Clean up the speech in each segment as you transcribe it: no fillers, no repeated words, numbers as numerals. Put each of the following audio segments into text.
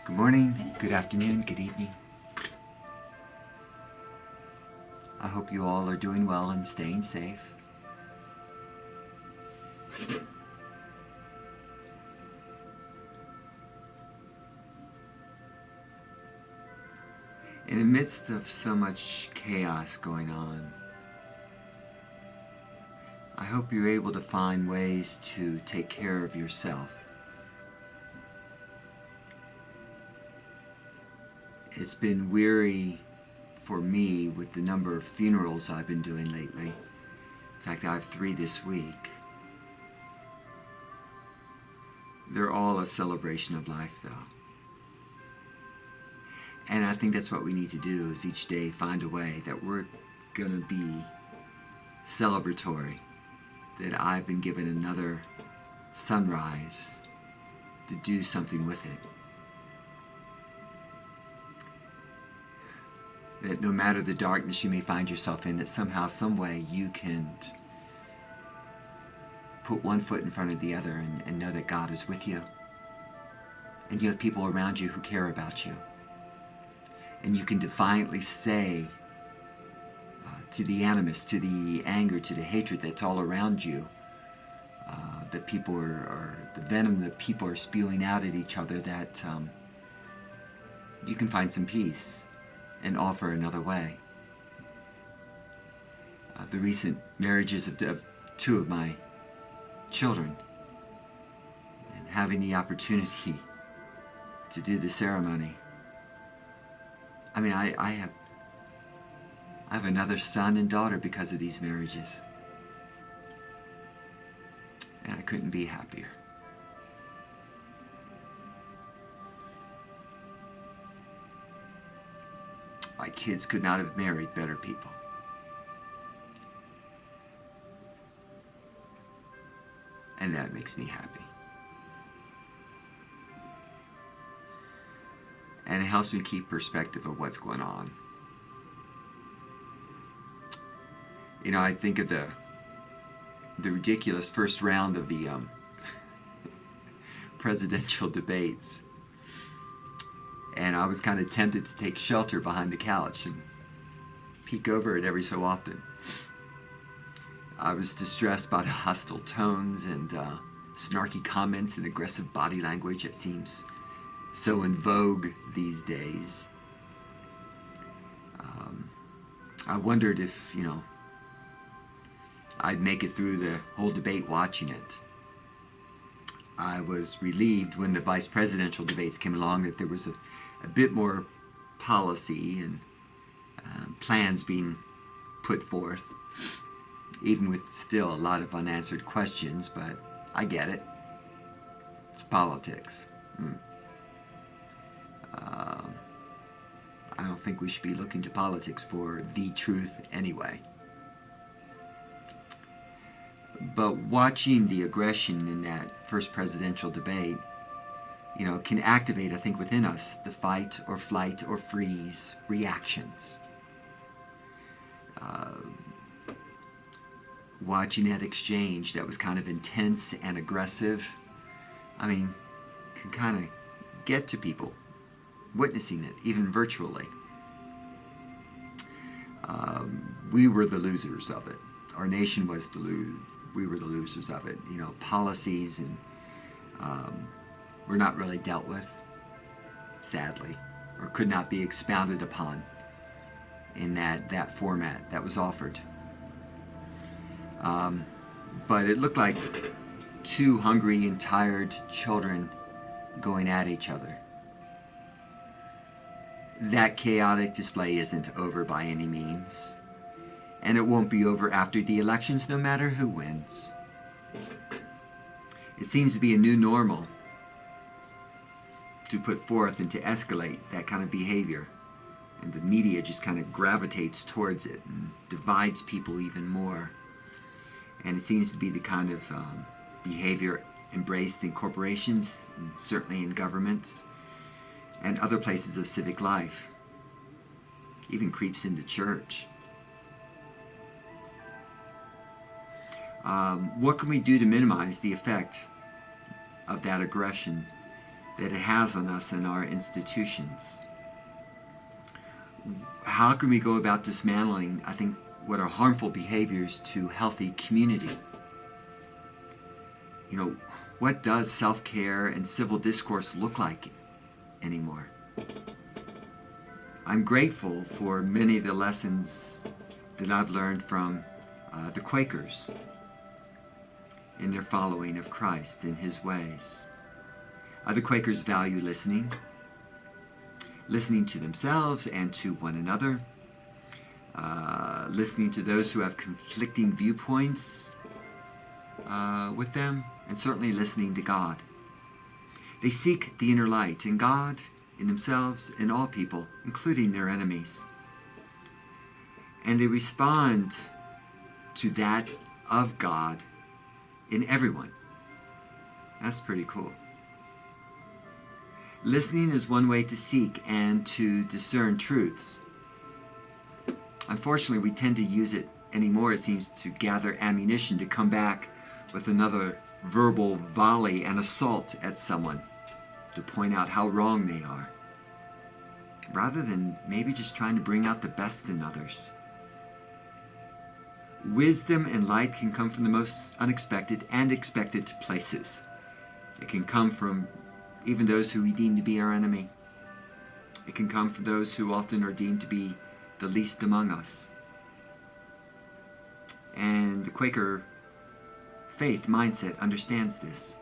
Good morning, good afternoon, good evening. I hope you all are doing well and staying safe. In the midst of so much chaos going on, I hope you're able to find ways to take care of yourself. It's been weary for me with the number of funerals I've been doing lately. In fact, I have 3 this week. They're all a celebration of life, though. And I think that's what we need to do, is each day find a way that we're going to be celebratory, that I've been given another sunrise to do something with it. That no matter the darkness you may find yourself in, that somehow, some way you can put one foot in front of the other and know that God is with you. And you have people around you who care about you. And you can defiantly say to the animus, to the anger, to the hatred that's all around you, that people are the venom that people are spewing out at each other, that you can find some peace and offer another way. The recent marriages of 2 of my children, and having the opportunity to do the ceremony. I mean, I have another son and daughter because of these marriages. And I couldn't be happier. My kids could not have married better people. And that makes me happy. And it helps me keep perspective of what's going on. You know, I think of the ridiculous first round of the presidential debates. And I was kind of tempted to take shelter behind the couch and peek over it every so often. I was distressed by the hostile tones and snarky comments and aggressive body language that seems so in vogue these days. I wondered if, I'd make it through the whole debate watching it. I was relieved when the vice presidential debates came along that there was a bit more policy and plans being put forth, even with still a lot of unanswered questions, but I get it. It's politics. I don't think we should be looking to politics for the truth anyway. But watching the aggression in that first presidential debate, can activate, I think, within us the fight or flight or freeze reactions. Watching that exchange that was kind of intense and aggressive, can kind of get to people, witnessing it, even virtually. We were the losers of it. Our nation was we were the losers of it. Policies and were not really dealt with, sadly, or could not be expounded upon in that format that was offered. But it looked like 2 hungry and tired children going at each other. That chaotic display isn't over by any means, and it won't be over after the elections, no matter who wins. It seems to be a new normal to put forth and to escalate that kind of behavior, and the media just kind of gravitates towards it and divides people even more. And it seems to be the kind of behavior embraced in corporations, and certainly in government, and other places of civic life. Even creeps into church. What can we do to minimize the effect of that aggression that it has on us and our institutions. How can we go about dismantling, I think, what are harmful behaviors to healthy community? What does self-care and civil discourse look like anymore? I'm grateful for many of the lessons that I've learned from the Quakers in their following of Christ in his ways. The Quakers value listening to themselves and to one another, listening to those who have conflicting viewpoints with them, and certainly listening to God. They seek the inner light in God, in themselves, in all people, including their enemies. And they respond to that of God in everyone. That's pretty cool. Listening is one way to seek and to discern truths. Unfortunately, we tend to use it anymore, it seems, to gather ammunition to come back with another verbal volley and assault at someone, to point out how wrong they are, rather than maybe just trying to bring out the best in others. Wisdom and light can come from the most unexpected and expected places. It can come from even those who we deem to be our enemy. It can come from those who often are deemed to be the least among us. And the Quaker faith mindset understands this.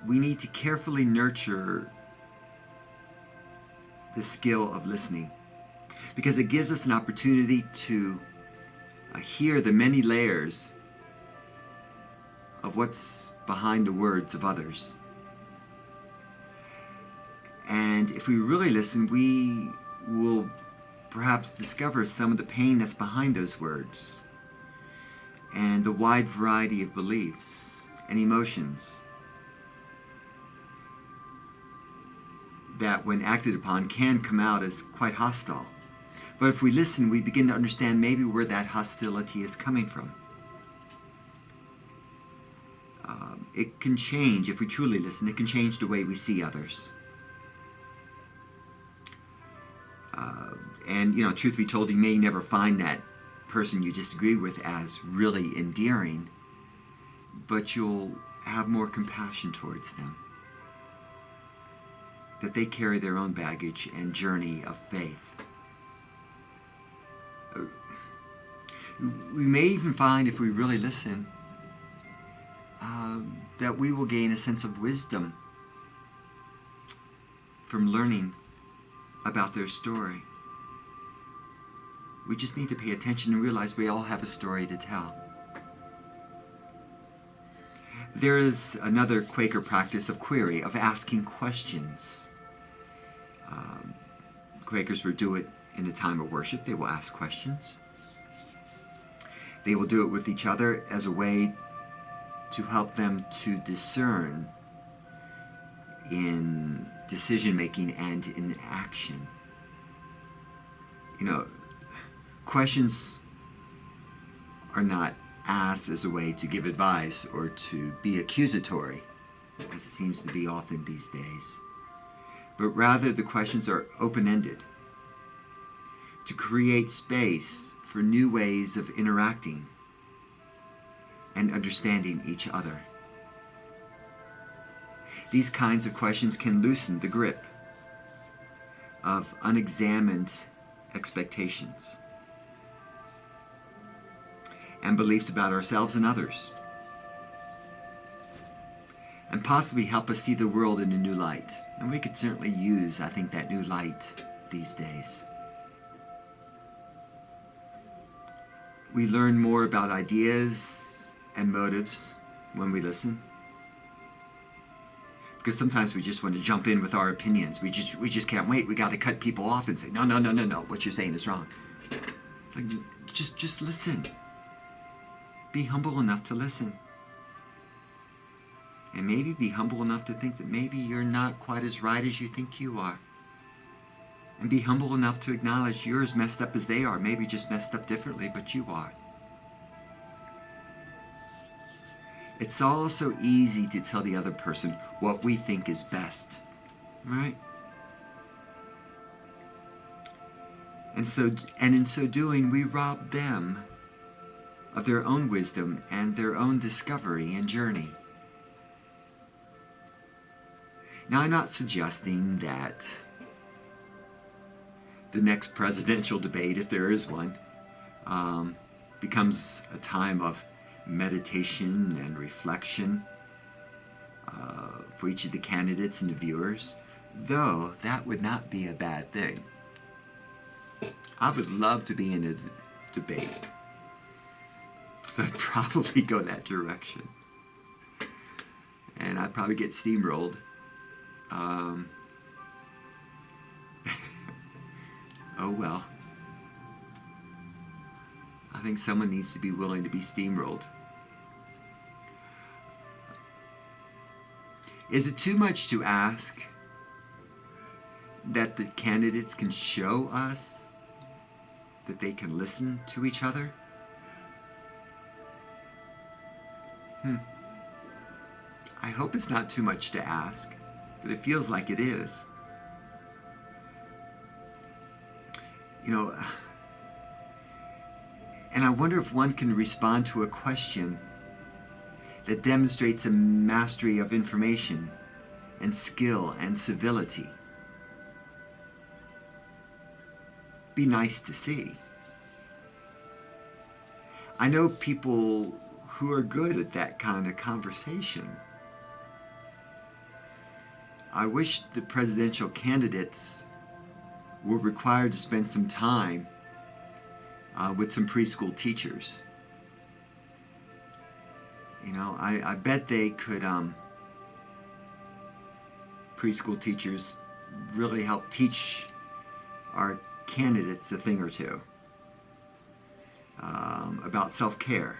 We need to carefully nurture the skill of listening, because it gives us an opportunity to hear the many layers of what's behind the words of others. And if we really listen, we will perhaps discover some of the pain that's behind those words, and the wide variety of beliefs and emotions that, when acted upon, can come out as quite hostile. But if we listen, we begin to understand maybe where that hostility is coming from. It can change, if we truly listen, it can change the way we see others. And, truth be told, you may never find that person you disagree with as really endearing, but you'll have more compassion towards them, that they carry their own baggage and journey of faith. We may even find, if we really listen, that we will gain a sense of wisdom from learning about their story. We just need to pay attention and realize we all have a story to tell. There is another Quaker practice of query, of asking questions. Quakers will do it in a time of worship. They will ask questions. They will do it with each other as a way to help them to discern in decision making and in action. Questions are not asked as a way to give advice or to be accusatory, as it seems to be often these days, but rather the questions are open-ended to create space for new ways of interacting and understanding each other. These kinds of questions can loosen the grip of unexamined expectations and beliefs about ourselves and others, and possibly help us see the world in a new light. And we could certainly use, I think, that new light these days. We learn more about ideas and motives when we listen, because sometimes we just want to jump in with our opinions. We just can't wait. We got to cut people off and say, no, what you're saying is wrong. Like, just listen. Be humble enough to listen. And maybe be humble enough to think that maybe you're not quite as right as you think you are. And be humble enough to acknowledge you're as messed up as they are, maybe just messed up differently, but you are. it's all so easy to tell the other person what we think is best, right? And in so doing, we rob them of their own wisdom and their own discovery and journey. Now, I'm not suggesting that the next presidential debate, if there is one, becomes a time of meditation and reflection for each of the candidates and the viewers, though that would not be a bad thing. I would love to be in a debate, so I'd probably go that direction, and I'd probably get steamrolled. Oh well. I think someone needs to be willing to be steamrolled. Is it too much to ask that the candidates can show us that they can listen to each other? I hope it's not too much to ask, but it feels like it is. And I wonder if one can respond to a question that demonstrates a mastery of information and skill and civility. Be nice to see. I know people who are good at that kind of conversation. I wish the presidential candidates were required to spend some time with some preschool teachers. I bet they could, preschool teachers really help teach our candidates a thing or two about self-care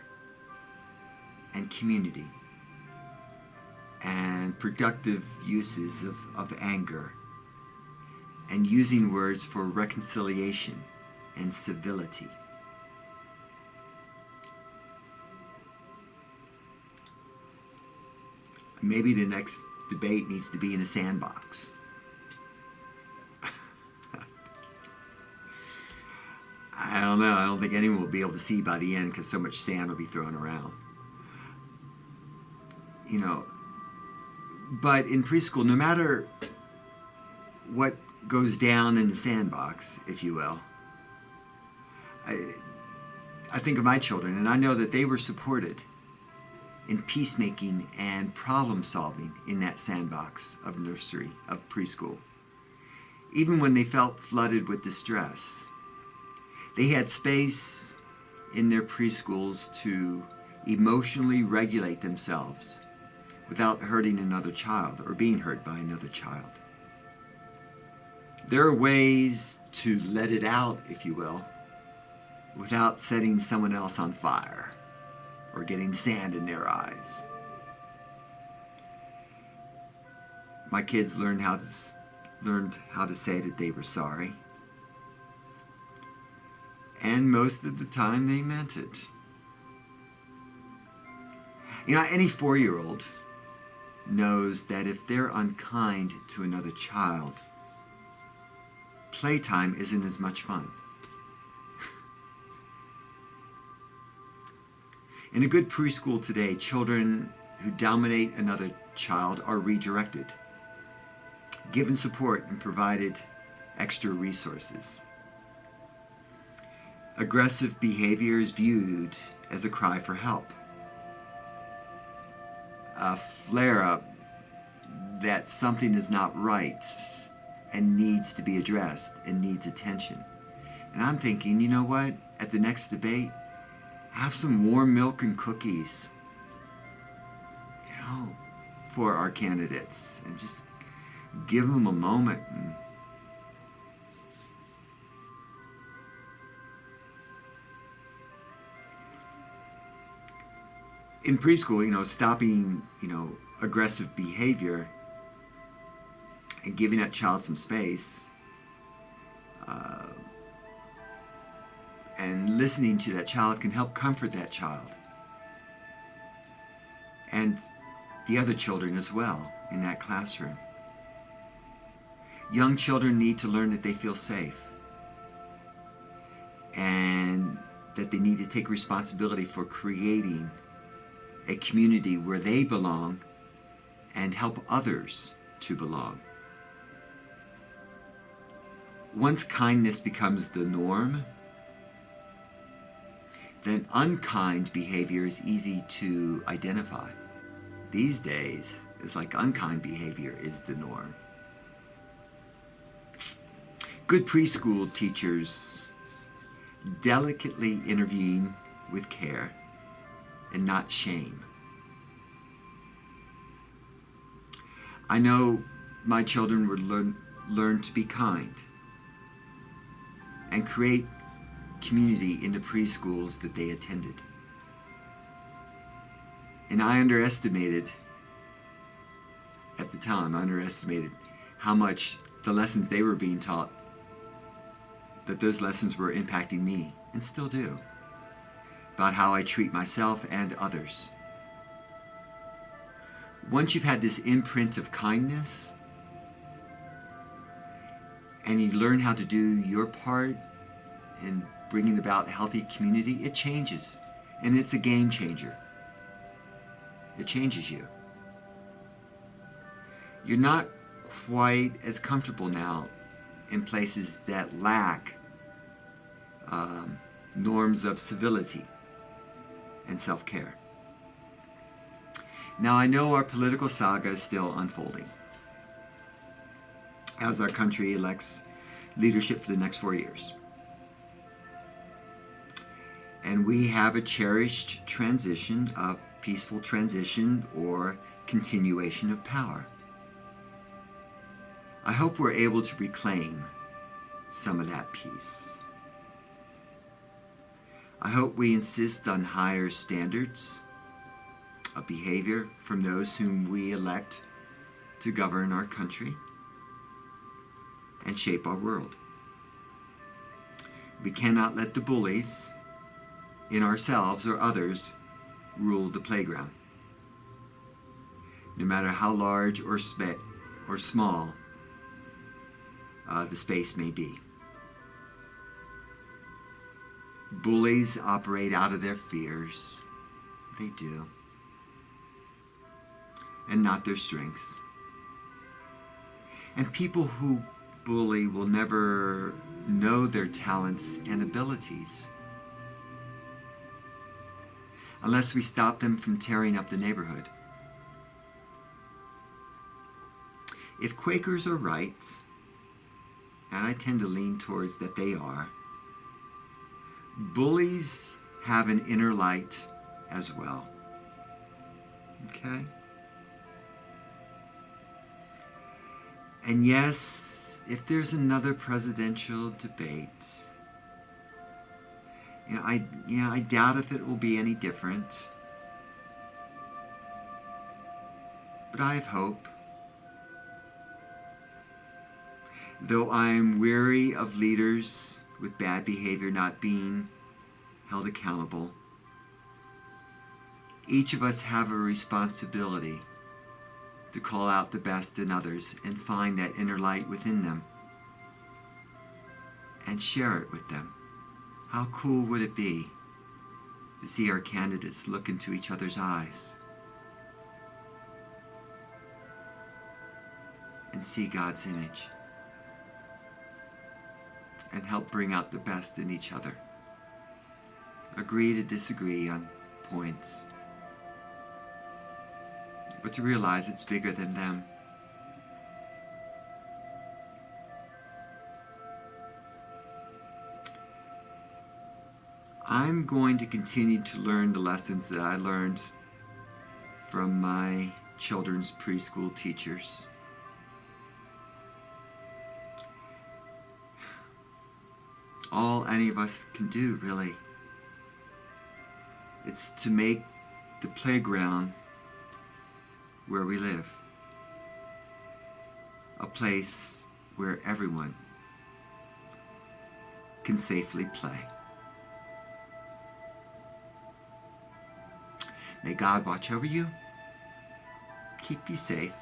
and community and productive uses of anger and using words for reconciliation and civility. Maybe the next debate needs to be in a sandbox. I don't know. I don't think anyone will be able to see by the end because so much sand will be thrown around. But in preschool, no matter what goes down in the sandbox, if you will, I think of my children, and I know that they were supported in peacemaking and problem solving in that sandbox of nursery, of preschool. Even when they felt flooded with distress, they had space in their preschools to emotionally regulate themselves without hurting another child or being hurt by another child. There are ways to let it out, if you will, without setting someone else on fire or getting sand in their eyes. My kids learned how to say that they were sorry. And most of the time they meant it. Any 4-year-old knows that if they're unkind to another child, playtime isn't as much fun. In a good preschool today, children who dominate another child are redirected, given support, and provided extra resources. Aggressive behavior is viewed as a cry for help, a flare-up that something is not right and needs to be addressed and needs attention. And I'm thinking, you know what? At the next debate, have some warm milk and cookies, for our candidates, and just give them a moment. In preschool, stopping, aggressive behavior and giving that child some space and listening to that child can help comfort that child and the other children as well in that classroom. Young children need to learn that they feel safe and that they need to take responsibility for creating a community where they belong and help others to belong. Once kindness becomes the norm, then unkind behavior is easy to identify. These days, it's like unkind behavior is the norm. Good preschool teachers delicately intervene with care and not shame. I know my children would learn to be kind and create community in the preschools that they attended. And I underestimated how much the lessons they were being taught, that those lessons were impacting me, and still do, about how I treat myself and others. Once you've had this imprint of kindness, and you learn how to do your part in bringing about a healthy community, it changes. And it's a game changer. It changes you. You're not quite as comfortable now in places that lack norms of civility and self-care. Now, I know our political saga is still unfolding as our country elects leadership for the next 4 years. And we have a cherished transition of peaceful transition or continuation of power. I hope we're able to reclaim some of that peace. I hope we insist on higher standards of behavior from those whom we elect to govern our country and shape our world. We cannot let the bullies in ourselves or others rule the playground, no matter how large or small the space may be. Bullies operate out of their fears. They do. And not their strengths. And people who bully will never know their talents and abilities unless we stop them from tearing up the neighborhood. If Quakers are right, and I tend to lean towards that they are, bullies have an inner light as well. Okay? And yes, if there's another presidential debate, I doubt if it will be any different. But I have hope. Though I am weary of leaders with bad behavior not being held accountable, each of us have a responsibility to call out the best in others and find that inner light within them and share it with them. How cool would it be to see our candidates look into each other's eyes and see God's image and help bring out the best in each other? Agree to disagree on points, but to realize it's bigger than them. I'm going to continue to learn the lessons that I learned from my children's preschool teachers. All any of us can do, really, it's to make the playground where we live a place where everyone can safely play. May God watch over you keep you safe.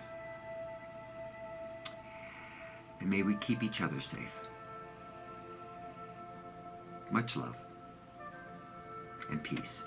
And may we keep each other safe. Much love and peace.